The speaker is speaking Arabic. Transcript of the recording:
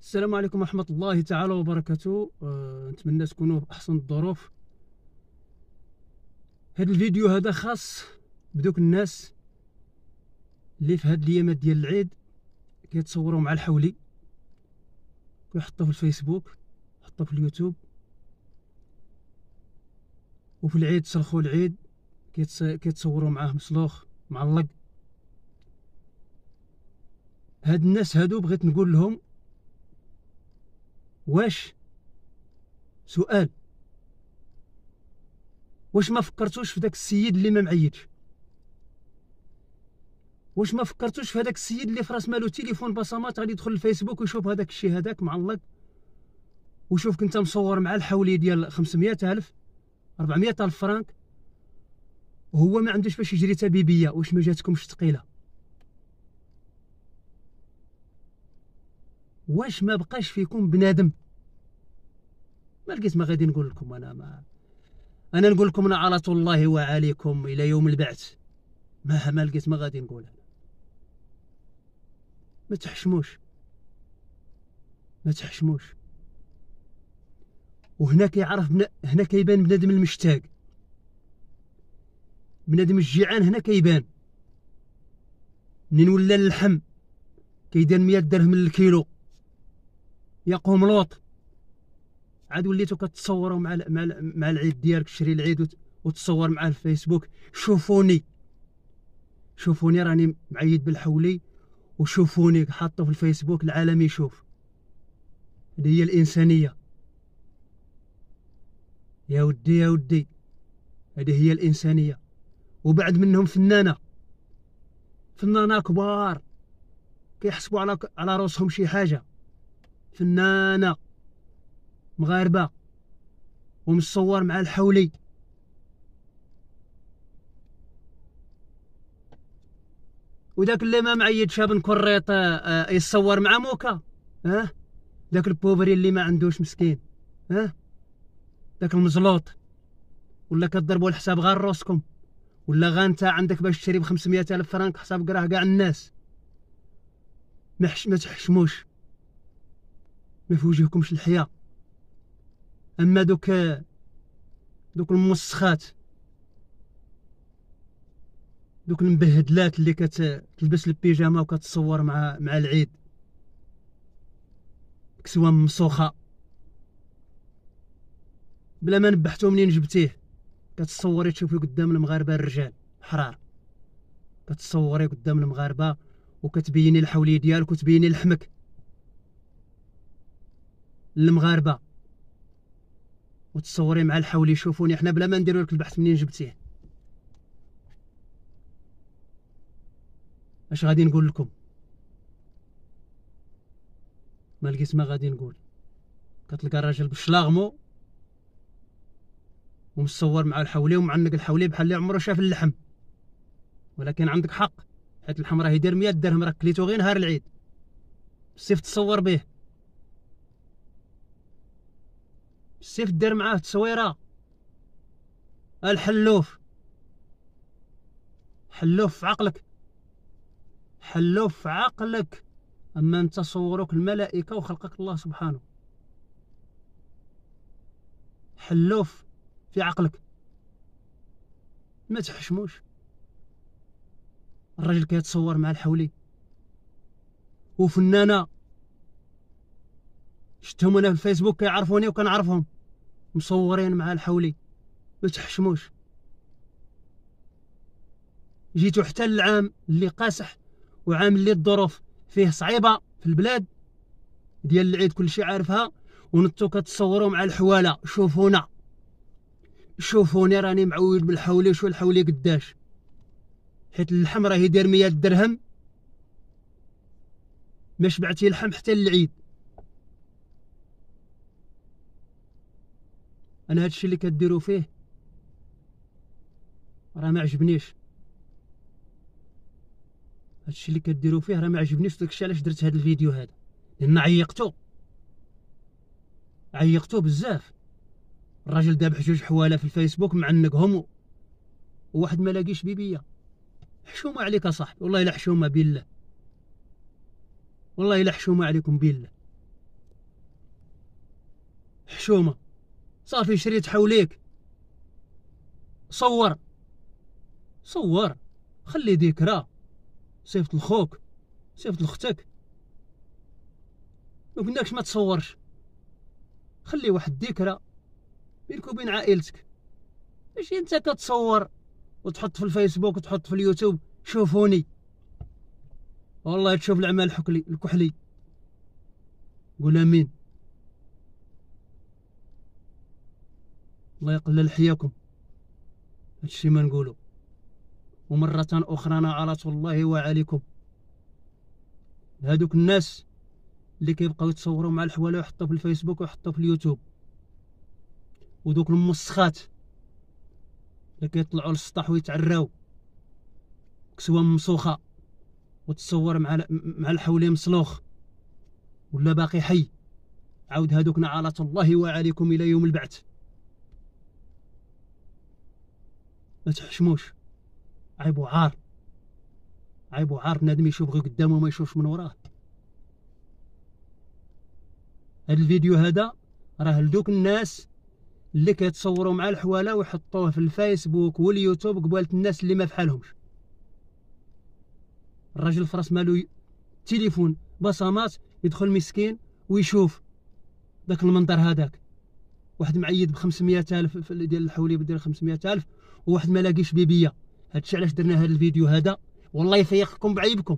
السلام عليكم ورحمة الله تعالى وبركاته. نتمنى تكونوا في أحسن الظروف. هذا الفيديو هذا خاص بدوك الناس اللي في هاد الأيامات ديال العيد كيتصوروا مع الحولي ويحطوه في الفيسبوك، يحطوه في اليوتيوب، وفي العيد تسلخوا العيد كيتصوروا معاه مسلوخ معلق. هاد الناس هادو بغيت نقول لهم سؤال: واش ما فكرتوش في داك السيد اللي ما معيدش؟ واش ما فكرتوش في هذاك السيد اللي فراس مالو تليفون بصمات غادي يدخل الفيسبوك ويشوف هذاك الشيء هذاك معلق، وشوفك انت مصور مع الحولي ديال 500,000 400,000 فرانك، وهو ما عندوش باش يجري تبيبيه؟ واش ما جاتكمش ثقيله؟ واش ما بقاش فيكم بنادم؟ ما لقيت ما غادي نقول لكم. انا نقول لكم نعلة الله وعليكم الى يوم البعث. ما لقيت ما غادي نقول. ما تحشموش، ما تحشموش. وهنا كيعرف هنا كيبان بنادم المشتاق، بنادم الجيعان. هنا كيبان منين ولا اللحم كيدير 100 درهم للكيلو. يا قوم لوط، عاد وليتو كتصوروا مع العيد ديالك، تشري العيد وتصور معاه الفيسبوك. شوفوني راني معيد بالحولي، وشوفوني حاطه في الفيسبوك، العالم يشوف. هذه هي الإنسانية يا ودي، هذه هي الإنسانية. وبعد منهم فنانة كبار كيحسبوا على راسهم شي حاجة. فنانة مغاربة ومصور مع الحولي. وداك اللي ما معيد شاب كريط يتصور مع موكا. داك البوفري اللي ما عندوش مسكين. داك المزلوط. ولا كتضربوا الحساب غير راسكم، ولا غا انت عندك باش تشري ب 500,000 فرانك حساب قراه كاع الناس. ما تحشموش، ما في وجهكمش الحياة. اما دوك الموسخات، دوك المبهدلات اللي كتلبس البيجامه وكتصور مع العيد كسوه ممسوخه بلا ما نبحتو منين جبتيه. كتصوري تشوفي قدام المغاربه الرجال حرار، كتصوري قدام المغاربه وكتبيني الحولي ديالك وتبيني لحمك للمغاربه، وتصوري مع الحولي. شوفوني حنا بلا ما نديرو لك البحث منين جبتيه. اش غادي نقول لكم؟ ما لقيت ما غادي نقول. كتلقى الراجل بالشلاغمو ومصور مع الحولي ومعنق الحولي بحال اللي عمره شاف اللحم. ولكن عندك حق، حيت اللحم راه يدير 100 درهم، راك كليتو غير نهار العيد. بالسيف تصور به، بالسيف دير معاه تصويره. الحلوف، حلوف في عقلك، حلوف في عقلك. اما انت صوروك الملائكه وخلقك الله سبحانه. حلوف في عقلك، ما تحشموش. الراجل كيتصور مع الحولي وفنانه شفتهم انا في الفيسبوك كيعرفوني وكنعرفهم مصورين مع الحولي. ما تحشموش. جيتو حتى العام اللي قاسح وعام اللي الظروف فيه صعيبه في البلاد ديال العيد كلشي عارفها، ونتو كتصوروا مع الحواله. شوفوني راني معود بالحولي. شو الحولي قداش؟ حيت اللحم راه يدير 100 درهم، ما شبعتي اللحم حتى العيد. انا هادشي اللي كديروا فيه راه ما عجبنيش. هادشي اللي كديروا فيه راه ما عجبنيش. داكشي علاش درت هاد الفيديو هذا، لان عيقتو بزاف. الراجل دابح 2 حواله في الفيسبوك معنقهم، وواحد ما لاقيش بيبيه. حشومه عليك صاحبي، والله الا حشومه بالله، والله الا حشومه عليكم بالله. الحشومه صافي شريت حوليك. صور صور، خلي ذكرى، صيفط لخوك، صيفط لختك. ما قلناكش ما تصورش، خلي واحد الذكرى بينك وبين عائلتك. ماشي انت كتصور وتحط في الفيسبوك وتحط في اليوتيوب شوفوني. والله تشوف العمل الكحلي. قول امين. الله يقلل حياكم. هادشي ما نقولو. ومرة أخرى نعلة الله وعليكم هادوك الناس اللي كيبقاو يتصوروا مع الحواله ويحطوا في الفيسبوك ويحطوا في اليوتيوب، ودوك المسخات اللي كيطلعوا للسطح ويتعراو كسوه ممسوخه وتصور مع الحولي مسلوخ ولا باقي حي. عاود هادوك نعلة الله وعليكم الى يوم البعث. ما تحشموش، عيب وعار، عيب وعار. بنادم يشوف غير قدامه وما يشوفش من وراه. هاد الفيديو هذا راه لدوك الناس اللي كيتصوروا مع الحواله ويحطوه في الفيسبوك واليوتيوب قبالة الناس اللي ما فحالهمش. الراجل فراس مالو تليفون بصمات يدخل مسكين ويشوف داك المنظر هذاك. واحد معيد ب500,000 ديال الحولي بدير 500,000 وواحد ما لاقيش بيبيه. هادشي علاش درنا هذا الفيديو هذا، والله يفيقكم بعيبكم.